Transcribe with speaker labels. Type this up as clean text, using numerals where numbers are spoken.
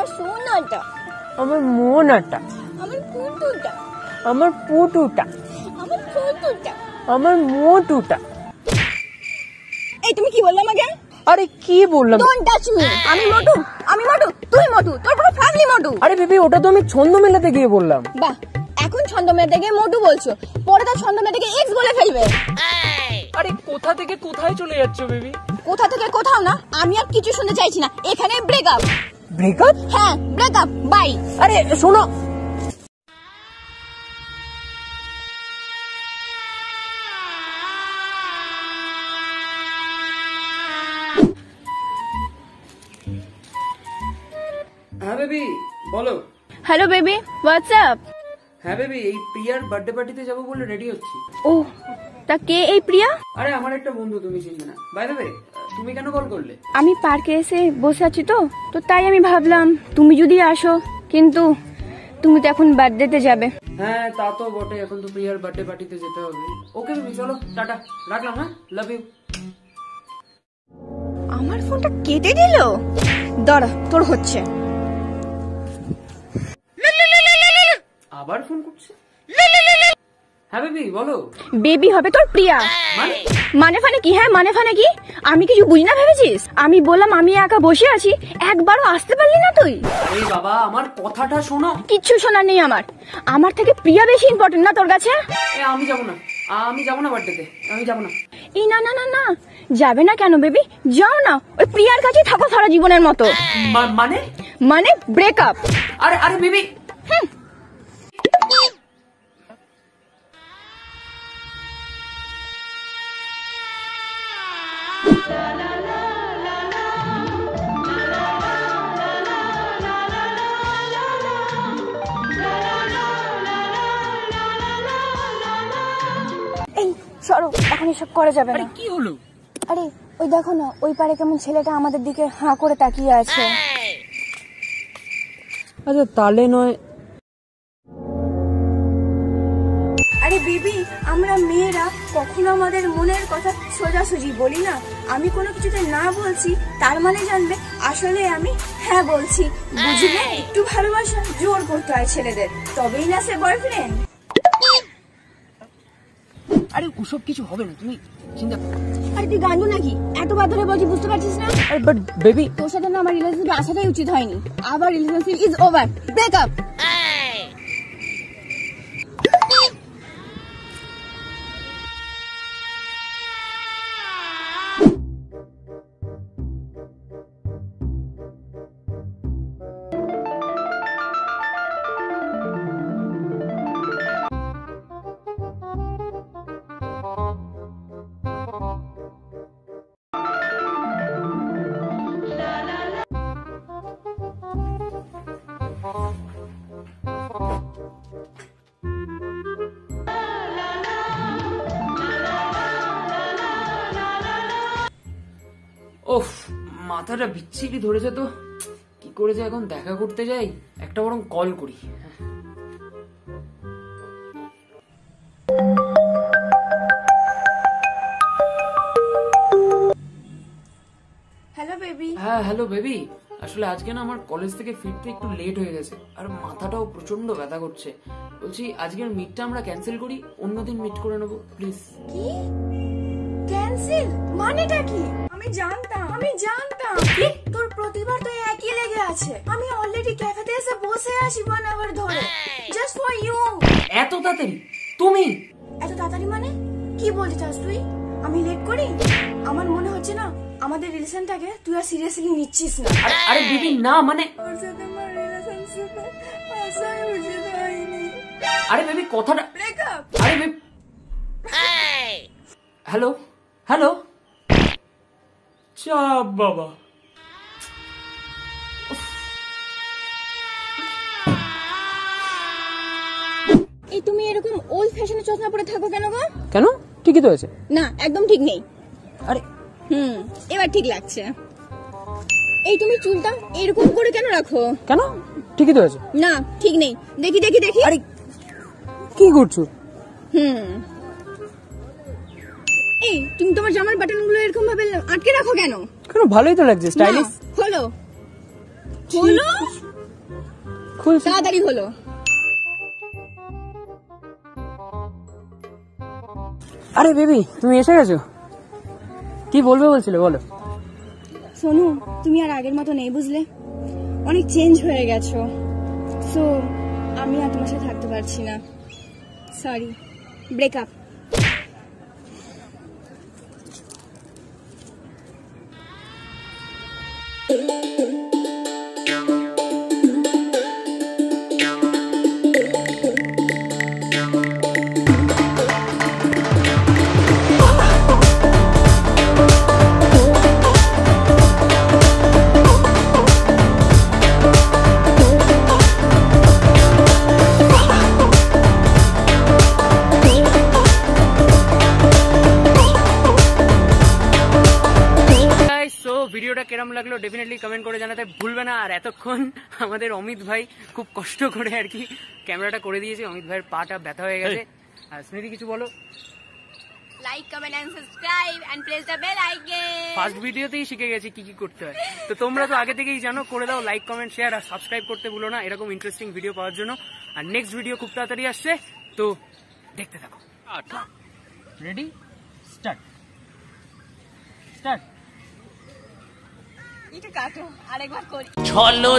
Speaker 1: আমার সোনাটা,
Speaker 2: আমার মোনাটা,
Speaker 1: আমার পুটুটা,
Speaker 2: আমার পুটুটা,
Speaker 1: আমার ছোটুটা,
Speaker 2: আমার মোটুটা।
Speaker 1: এই তুমি কি বললে আমাকে?
Speaker 2: আরে কি বললাম?
Speaker 1: Don't touch me. আমি মোটু, আমি মোটু, তুই মোটু, তোর পুরো ফ্যামিলি মোটু।
Speaker 2: আরে বেবি ওটা তো আমি ছন্দ মেলাতে গিয়ে বললাম।
Speaker 1: বাহ, এখন ছন্দ মেলাতে গিয়ে মোটু বলছো, পরে তো ছন্দ মেলাতে গিয়ে এক্স বলে ফেলবে।
Speaker 2: আরে কোথা থেকে কোথায় চলে যাচ্ছ বেবি?
Speaker 1: কোথা থেকে কোথাও না, আমি আর কিছু শুনতে চাইছি না, এখানে ব্রেকআপ।
Speaker 2: ব্রেকআপ?
Speaker 1: হ্যাঁ ব্রেকআপ, বাই।
Speaker 2: আরে শোনো, হ্যাঁ বেবি বলো।
Speaker 1: Hello baby, what's up?
Speaker 2: হ্যাঁ বেবি, এই প্রিয়ার বার্থডে পার্টিতে যাবো বলে রেডি হচ্ছি।
Speaker 1: ও, তা কে এই প্রিয়া?
Speaker 2: আরে আমার একটা বন্ধু, তুমি চিনবে না। বাই দ্য ওয়ে, তুমি কেন কল করলে?
Speaker 1: আমি পার্কে এসে বসে আছি তো তাই আমি ভাবলাম তুমি যদি আসো, কিন্তু তুমি তো এখন বার্থডেতে যাবে।
Speaker 2: হ্যাঁ তা তো বটে, এখন তো প্রিয়ার বার্থডে পার্টিতে যেতে হবে। ওকে বেবি চলো, টাটা, রাখলাম। হ্যাঁ, লাভ ইউ।
Speaker 1: আমার ফোনটা কেটে দিল, দাঁড়া তোর হচ্ছে।
Speaker 2: আবার ফোন করছে। হ্যাঁ বেবি বলো।
Speaker 1: বেবি হবে তোর প্রিয়া। মানে ফানে কি? হ্যাঁ মানে ফানে কি? আমি কিছু বুঝি না ভেবেছিস? আমি বললাম আমি একা বসে আছি, একবারও আসতে পারলি না তুই?
Speaker 2: এই বাবা, আমার কথাটা শোনো।
Speaker 1: কিচ্ছু শোনার নেই আমার, আমার থেকে প্রিয়া বেশি ইম্পর্টেন্ট না তোর কাছে?
Speaker 2: আমি যাবো না, আমি যাবো না বার্থডেতে, আমি যাবো না।
Speaker 1: এই না না না না, যাবে না কেন বেবি? যাও না, ওই প্রিয়ার কাছে থাকো সারা জীবনের মতো।
Speaker 2: মানে?
Speaker 1: মানে ব্রেকআপ।
Speaker 2: আরে আরে বেবি,
Speaker 1: এই সরো, এখন এসব করা যাবে না।
Speaker 2: কি হলো?
Speaker 1: আরে ওই দেখো না, ওই পারে কেমন ছেলেটা আমাদের দিকে হাঁ করে তাকিয়ে আছে।
Speaker 2: আচ্ছা তাহলে নয়।
Speaker 1: আরে বেবি, আমরা মেয়েরা কখনো আমাদের মনের কথা সোজাসুজি বলি না। আমি কোনো কিছুতে না বলছি তার মানে জানবে আসলে আমি হ্যাঁ বলছি, বুঝলে? একটু ভালোবাসা জোর করতে হয় ছেলেদের, তবেই না সে বয়ফ্রেন্ড।
Speaker 2: আরে ওসব কিছু হবে না, তুমি চিন্তা করো।
Speaker 1: আরে তুই গান্ডু নাকি? এতবার ধরে বলছি, বুঝতে পারছিস না?
Speaker 2: আরে বাট বেবি,
Speaker 1: তোর সাথে না আমার রিলেশনশিপে আসাটাই উচিত হয়নি। আবার রিলেশনশিপ ইজ ওভার, ব্রেকআপ।
Speaker 2: ওফ, মাথাটা বিচ্ছিরি ধরেছে তো, কি করে যে এখন দেখা করতে যাই। একটা বরং কল করি।
Speaker 1: Hello baby.
Speaker 2: হ্যাঁ হ্যালো বেবি, আসলে আজকে না আমার কলেজ থেকে ফিরতে একটু লেট হয়ে গেছে, আর মাথাটাও প্রচন্ড ব্যথা করছে। বলছি আজকের মিটটা আমরা ক্যান্সেল করি, অন্যদিন মিট করে নেবো প্লিজ।
Speaker 1: কি ক্যান্সেল? মানেটা কি? আমি জানতাম তোর প্রতিবার তো একই লেগে আছে। আমি অলরেডি ক্যাফেতে এসে বসে আছি 1 আওয়ার ধরে, জাস্ট ফর ইউ।
Speaker 2: এত তাড়াতাড়ি? তুমি
Speaker 1: এত তাড়াতাড়ি মানে কি বলতে চাস তুই? আমি লেট করি? আমার মনে হচ্ছে না আমাদের রিলেশনটাকে তুই আর সিরিয়াসলি নিচ্ছিস না।
Speaker 2: আরে বেবি না, মানে
Speaker 1: ওর সাথে আমার রিলেশনশিপে আসাই উচিত হয়নি।
Speaker 2: আরে বেবি কথাটা।
Speaker 1: ব্রেকআপ।
Speaker 2: আরে বেবি, হ্যালো হ্যালো, চাপ বাবা।
Speaker 1: এই তুমি এরকম ওল্ড ফ্যাশনের চশমা পরে থাকো কেন গো?
Speaker 2: কেন, ঠিকই তো হয়েছে।
Speaker 1: না একদম ঠিক নেই।
Speaker 2: আরে
Speaker 1: এবার ঠিক লাগছে। এই তুমি চুলটা এরকম করে কেন রাখো?
Speaker 2: কেন, ঠিকই তো হয়েছে।
Speaker 1: না ঠিক নেই, দেখি দেখি দেখি।
Speaker 2: আরে কি করছো?
Speaker 1: এই তুমি তোমার জামার বাটন গুলো এরকম ভাবে আটকে রাখো কেন?
Speaker 2: কেন, ভালোই তো লাগছে, স্টাইলিশ।
Speaker 1: হলো হলো
Speaker 3: খুলছি।
Speaker 1: তাড়াতাড়ি হলো।
Speaker 3: আরে বেবি, তুমি এসে গেছো? কি বলবে বলছিলে, বলো।
Speaker 1: সোনু, তুমি আর আগের মতো নেই, বুঝলে? অনেক চেঞ্জ হয়ে গেছো। সো আমি আর তোমার সাথে থাকতে পারছি না। Sorry, breakup.
Speaker 3: ভিডিওটা কেরম লাগলো ডেফিনেটলি কমেন্ট করে জানাতে ভুলবে না। আর এতক্ষণ আমাদের অমিত ভাই খুব কষ্ট করে আর কি ক্যামেরাটা করে দিয়েছে। অমিত ভাইয়ের পাটা ব্যথা হয়ে গেছে। আর স্মৃতি কিছু বলো।
Speaker 1: Like, comment and subscribe and press the bell icon.
Speaker 3: First ভিডিওতেই শিখে গেছি কি কি করতে হয়। তো তোমরা তো আগে থেকেই জানো, করে দাও লাইক, কমেন্ট, শেয়ার আর সাবস্ক্রাইব করতে ভুলো না এরকম ইন্টারেস্টিং ভিডিও পাওয়ার জন্য। আর নেক্সট ভিডিও খুব তাড়াতাড়ি আসছে, তো দেখতে থাকো। Ready, start. স্টার্ট।
Speaker 1: একটু কাটো, আরেকবার করি।
Speaker 2: চলো